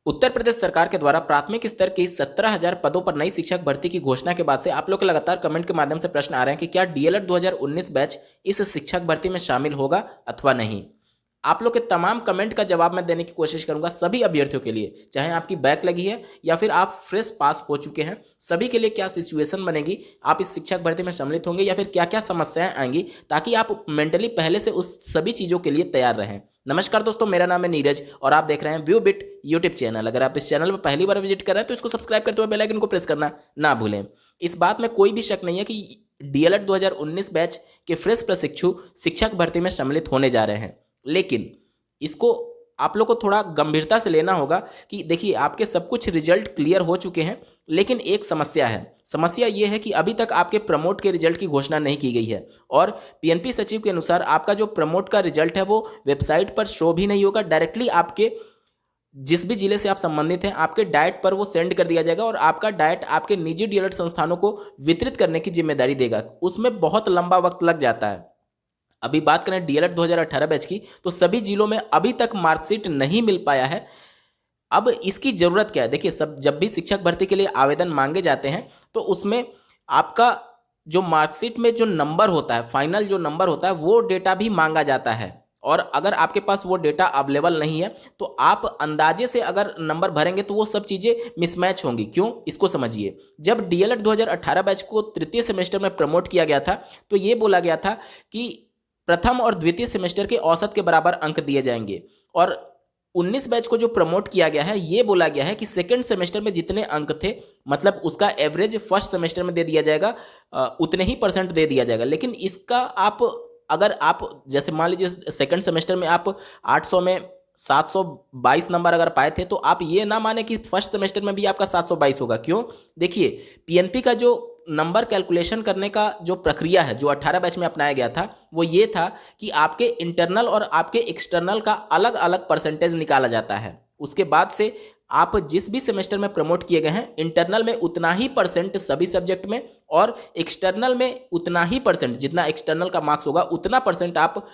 उत्तर प्रदेश सरकार के द्वारा प्राथमिक स्तर की 17,000 पदों पर नई शिक्षक भर्ती की घोषणा के बाद से आप लोग के लगातार कमेंट के माध्यम से प्रश्न आ रहे हैं कि क्या डीएलएड 2019 बैच इस शिक्षक भर्ती में शामिल होगा अथवा नहीं। आप लोग के तमाम कमेंट का जवाब मैं देने की कोशिश करूंगा सभी अभ्यर्थियों के लिए, चाहे आपकी बैक लगी है या फिर आप फ्रेश पास हो चुके हैं, सभी के लिए क्या सिचुएशन बनेगी, आप इस शिक्षक भर्ती में सम्मिलित होंगे या फिर क्या क्या समस्याएं आएंगी, ताकि आप मेंटली पहले से उस सभी चीज़ों के लिए तैयार रहें। नमस्कार दोस्तों, मेरा नाम है नीरज और आप देख रहे हैं व्यू बिट यूट्यूब चैनल। अगर आप इस चैनल पर पहली बार विजिट कर रहे हैं तो इसको सब्सक्राइब करते हुए बेल आइकन को प्रेस करना ना भूलें। इस बात में कोई भी शक नहीं है कि डीएलएड 2019 बैच के फ्रेश प्रशिक्षु शिक्षक भर्ती में सम्मिलित होने जा रहे हैं, लेकिन इसको आप लोग को थोड़ा गंभीरता से लेना होगा कि देखिए आपके सब कुछ रिजल्ट क्लियर हो चुके हैं, लेकिन एक समस्या है। समस्या ये है कि अभी तक आपके प्रमोट के रिजल्ट की घोषणा नहीं की गई है और पीएनपी सचिव के अनुसार आपका जो प्रमोट का रिजल्ट है वो वेबसाइट पर शो भी नहीं होगा। डायरेक्टली आपके जिस भी जिले से आप संबंधित हैं आपके डाइट पर वो सेंड कर दिया जाएगा और आपका डाइट आपके निजी डीएलएड संस्थानों को वितरित करने की जिम्मेदारी देगा। उसमें बहुत लंबा वक्त लग जाता है। अभी बात करें डीएलएड 2018 बैच की, तो सभी जिलों में अभी तक मार्कशीट नहीं मिल पाया है। अब इसकी ज़रूरत क्या है? देखिए, सब जब भी शिक्षक भर्ती के लिए आवेदन मांगे जाते हैं तो उसमें आपका जो मार्कशीट में जो नंबर होता है, फाइनल जो नंबर होता है, वो डेटा भी मांगा जाता है। और अगर आपके पास वो डेटा अवेलेबल नहीं है तो आप अंदाजे से अगर नंबर भरेंगे तो वो सब चीज़ें मिसमैच होंगी। क्यों? इसको समझिए। जब डीएलएड 2018 बैच को तृतीय सेमेस्टर में प्रमोट किया गया था तो ये बोला गया था कि प्रथम और द्वितीय सेमेस्टर के औसत के बराबर अंक दिए जाएंगे, और 19 बैच को जो प्रमोट किया गया है ये बोला गया है कि सेकंड सेमेस्टर में जितने अंक थे, मतलब उसका एवरेज फर्स्ट सेमेस्टर में दे दिया जाएगा, उतने ही परसेंट दे दिया जाएगा। लेकिन इसका अगर आप जैसे मान लीजिए सेकंड सेमेस्टर में आप 800 में 722 नंबर अगर पाए थे तो आप ये ना माने कि फर्स्ट सेमेस्टर में भी आपका 722 होगा। क्यों? देखिए, पीएनपी का जो नंबर कैलकुलेशन करने का जो प्रक्रिया है जो 18 बैच में अपनाया गया था वो ये था कि आपके इंटरनल और आपके एक्सटर्नल का अलग अलग परसेंटेज निकाला जाता है। उसके बाद से आप जिस भी सेमेस्टर में प्रमोट किए गए हैं, इंटरनल में उतना ही परसेंट सभी सब्जेक्ट में और एक्सटर्नल में उतना ही परसेंट, जितना एक्सटर्नल का मार्क्स होगा उतना परसेंट आप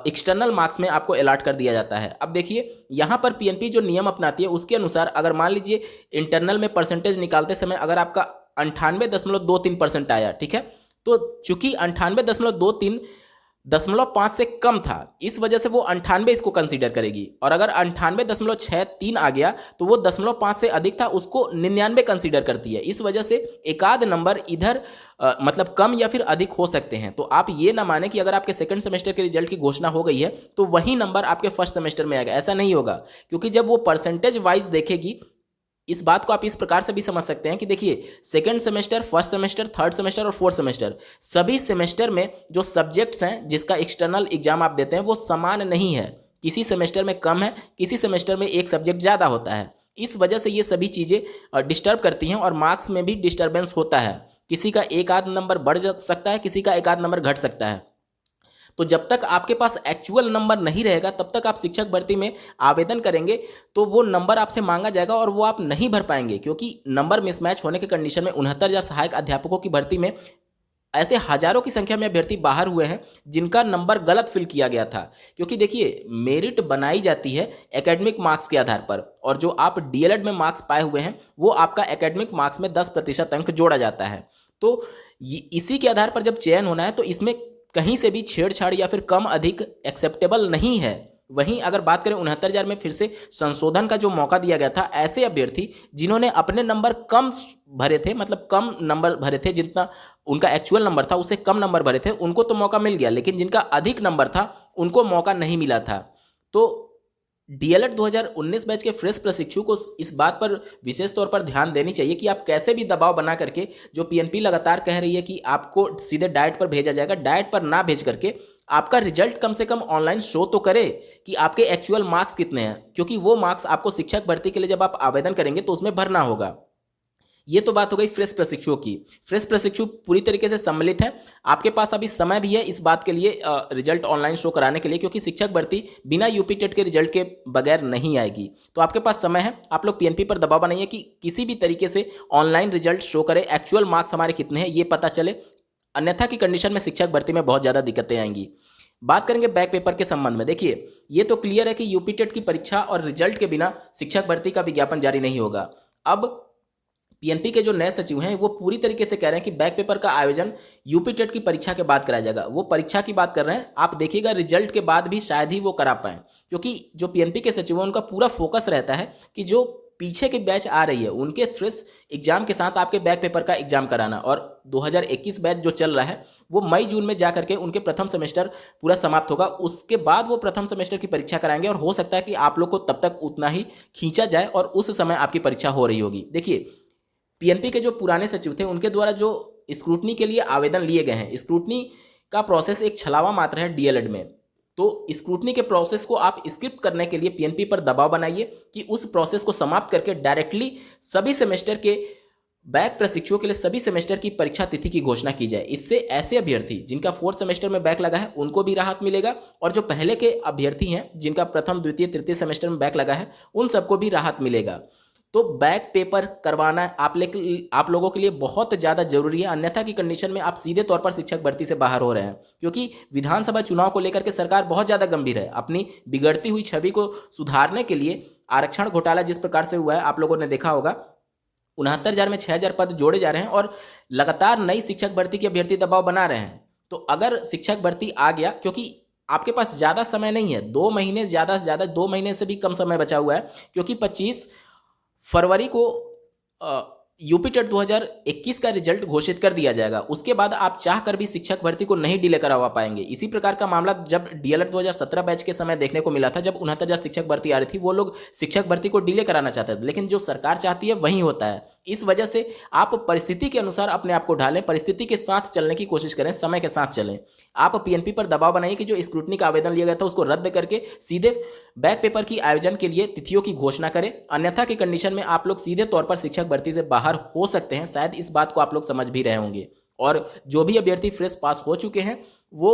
एक्सटर्नल मार्क्स में आपको अलॉट कर दिया जाता है। अब देखिए, यहाँ पर पीएनपी जो नियम अपनाती है उसके अनुसार अगर मान लीजिए इंटरनल में परसेंटेज निकालते समय अगर आपका 98.23% आया, ठीक है, तो चूंकि 98.23.5 से कम था, इस वजह से वो 98 इसको कंसीडर करेगी, और अगर 98.63 आ गया तो वो 0.5 से अधिक था, उसको 99 कंसीडर करती है। इस वजह से एक आध नंबर इधर मतलब कम या फिर अधिक हो सकते हैं। तो आप ये ना माने कि अगर आपके सेकंड सेमेस्टर के रिजल्ट की घोषणा हो गई है तो वही नंबर आपके फर्स्ट सेमेस्टर में आएगा, ऐसा नहीं होगा। क्योंकि जब वो परसेंटेज वाइज देखेगी, इस बात को आप इस प्रकार से भी समझ सकते हैं कि देखिए, second semester, first semester, third semester और फोर्थ सेमेस्टर, सभी सेमेस्टर में जो सब्जेक्ट्स हैं जिसका एक्सटर्नल एग्जाम आप देते हैं वो समान नहीं है। किसी सेमेस्टर में कम है, किसी सेमेस्टर में एक सब्जेक्ट ज़्यादा होता है। इस वजह से ये सभी चीज़ें डिस्टर्ब करती हैं और मार्क्स में भी डिस्टर्बेंस होता है। किसी का एक आध नंबर बढ़ सकता है, किसी का एक आध नंबर घट सकता है। तो जब तक आपके पास एक्चुअल नंबर नहीं रहेगा तब तक आप शिक्षक भर्ती में आवेदन करेंगे तो वो नंबर आपसे मांगा जाएगा और वो आप नहीं भर पाएंगे, क्योंकि नंबर मिसमैच होने के कंडीशन में 69,000 सहायक अध्यापकों की भर्ती में ऐसे हजारों की संख्या में अभ्यर्थी बाहर हुए हैं जिनका नंबर गलत फिल किया गया था। क्योंकि देखिए, मेरिट बनाई जाती है एकेडमिक मार्क्स के आधार पर, और जो आप डीएलएड में मार्क्स पाए हुए हैं वो आपका एकेडमिक मार्क्स में 10% अंक जोड़ा जाता है। तो इसी के आधार पर जब चयन होना है तो इसमें कहीं से भी छेड़छाड़ या फिर कम अधिक एक्सेप्टेबल नहीं है। वहीं अगर बात करें 69,000 में फिर से संशोधन का जो मौका दिया गया था, ऐसे अभ्यर्थी जिन्होंने अपने नंबर कम भरे थे, मतलब कम नंबर भरे थे, जितना उनका एक्चुअल नंबर था उससे कम नंबर भरे थे, उनको तो मौका मिल गया, लेकिन जिनका अधिक नंबर था उनको मौका नहीं मिला था। तो डीएलएड 2019 बैच के फ्रेश प्रशिक्षु को इस बात पर विशेष तौर पर ध्यान देनी चाहिए कि आप कैसे भी दबाव बना करके, जो पीएनपी लगातार कह रही है कि आपको सीधे डाइट पर भेजा जाएगा, डाइट पर ना भेज करके आपका रिजल्ट कम से कम ऑनलाइन शो तो करे कि आपके एक्चुअल मार्क्स कितने हैं, क्योंकि वो मार्क्स आपको शिक्षक भर्ती के लिए जब आप आवेदन करेंगे तो उसमें भरना होगा। ये तो बात हो गई फ्रेश प्रशिक्षुओं की। फ्रेश प्रशिक्षु पूरी तरीके से सम्मिलित हैं। आपके पास अभी समय भी है इस बात के लिए, रिजल्ट ऑनलाइन शो कराने के लिए, क्योंकि शिक्षक भर्ती बिना यूपी टेट के रिजल्ट के बगैर नहीं आएगी। तो आपके पास समय है, आप लोग पीएनपी पर दबाव बनाइए कि किसी भी तरीके से ऑनलाइन रिजल्ट शो करे, एक्चुअल मार्क्स हमारे कितने हैं ये पता चले, अन्यथा की कंडीशन में शिक्षक भर्ती में बहुत ज़्यादा दिक्कतें आएंगी। बात करेंगे बैक पेपर के संबंध में। देखिए, ये तो क्लियर है कि यूपी टेट की परीक्षा और रिजल्ट के बिना शिक्षक भर्ती का विज्ञापन जारी नहीं होगा। अब पीएनपी के जो नए सचिव हैं वो पूरी तरीके से कह रहे हैं कि बैक पेपर का आयोजन यूपी टेट की परीक्षा के बाद कराया जाएगा। वो परीक्षा की बात कर रहे हैं, आप देखिएगा रिजल्ट के बाद भी शायद ही वो करा पाएं, क्योंकि जो पीएनपी के सचिव हैं उनका पूरा फोकस रहता है कि जो पीछे की बैच आ रही है उनके फ्रेश एग्जाम के साथ आपके बैक पेपर का एग्जाम कराना। और 2021 बैच जो चल रहा है वो मई जून में जा करके उनके प्रथम सेमेस्टर पूरा समाप्त होगा, उसके बाद वो प्रथम सेमेस्टर की परीक्षा कराएंगे और हो सकता है कि आप लोग को तब तक उतना ही खींचा जाए और उस समय आपकी परीक्षा हो रही होगी। देखिए, पीएनपी के जो पुराने सचिव थे उनके द्वारा जो स्क्रूटनी के लिए आवेदन लिए गए हैं, स्क्रूटनी का प्रोसेस एक छलावा मात्र है डीएलएड में। तो स्क्रूटनी के प्रोसेस को आप स्किप करने के लिए पीएनपी पर दबाव बनाइए कि उस प्रोसेस को समाप्त करके डायरेक्टली सभी सेमेस्टर के बैक प्रशिक्षुओं के लिए सभी सेमेस्टर की परीक्षा तिथि की घोषणा की जाए। इससे ऐसे अभ्यर्थी जिनका फोर्थ सेमेस्टर में बैक लगा है उनको भी राहत मिलेगा, और जो पहले के अभ्यर्थी हैं जिनका प्रथम द्वितीय तृतीय सेमेस्टर में बैक लगा है उन सबको भी राहत मिलेगा। तो बैक पेपर करवाना आप लोगों के लिए बहुत ज़्यादा जरूरी है, अन्यथा की कंडीशन में आप सीधे तौर पर शिक्षक भर्ती से बाहर हो रहे हैं, क्योंकि विधानसभा चुनाव को लेकर के सरकार बहुत ज़्यादा गंभीर है। अपनी बिगड़ती हुई छवि को सुधारने के लिए आरक्षण घोटाला जिस प्रकार से हुआ है आप लोगों ने देखा होगा, 69,000 में 6,000 पद जोड़े जा रहे हैं और लगातार नई शिक्षक भर्ती के अभ्यर्थी दबाव बना रहे हैं। तो अगर शिक्षक भर्ती आ गया, क्योंकि आपके पास ज़्यादा समय नहीं है, 2 महीने, ज़्यादा से ज़्यादा 2 महीने से भी कम समय बचा हुआ है, क्योंकि 25 फरवरी को यूपी टेट 2021 का रिजल्ट घोषित कर दिया जाएगा। उसके बाद आप चाह कर भी शिक्षक भर्ती को नहीं डिले करवा पाएंगे। इसी प्रकार का मामला जब डीएलएड 2017 बैच के समय देखने को मिला था, जब 69,000 शिक्षक भर्ती आ रही थी, वो लोग शिक्षक भर्ती को डिले कराना चाहते थे, लेकिन जो सरकार चाहती है वही होता है। इस वजह से आप परिस्थिति के अनुसार अपने आप को ढालें, परिस्थिति के साथ चलने की कोशिश करें, समय के साथ चलें। आप पीएनपी पर दबाव बनाइए कि जो स्क्रूटनी का आवेदन लिया गया था उसको रद्द करके सीधे बैक पेपर की आयोजन के लिए तिथियों की घोषणा करें, अन्यथा की कंडीशन में आप लोग सीधे तौर पर शिक्षक भर्ती से बाहर हो सकते हैं। शायद इस बात को आप लोग समझ भी रहे होंगे। और जो भी अभ्यर्थी फ्रेश पास हो चुके हैं वो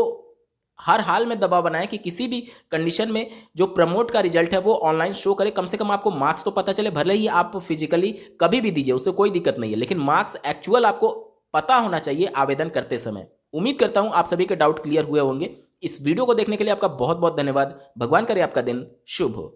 हर हाल में दबाव बनाएं कि किसी भी कंडीशन में जो प्रमोट का रिजल्ट है वो ऑनलाइन शो करे। कम से कम आपको मार्क्स तो पता चले, भले ही आप फिजिकली कभी भी दीजिए, उससे कोई दिक्कत नहीं है, लेकिन मार्क्स एक्चुअल आपको पता होना चाहिए आवेदन करते समय। उम्मीद करता हूं आप सभी के डाउट क्लियर हुए होंगे। इस वीडियो को देखने के लिए आपका बहुत बहुत धन्यवाद। भगवान करे आपका दिन शुभ हो।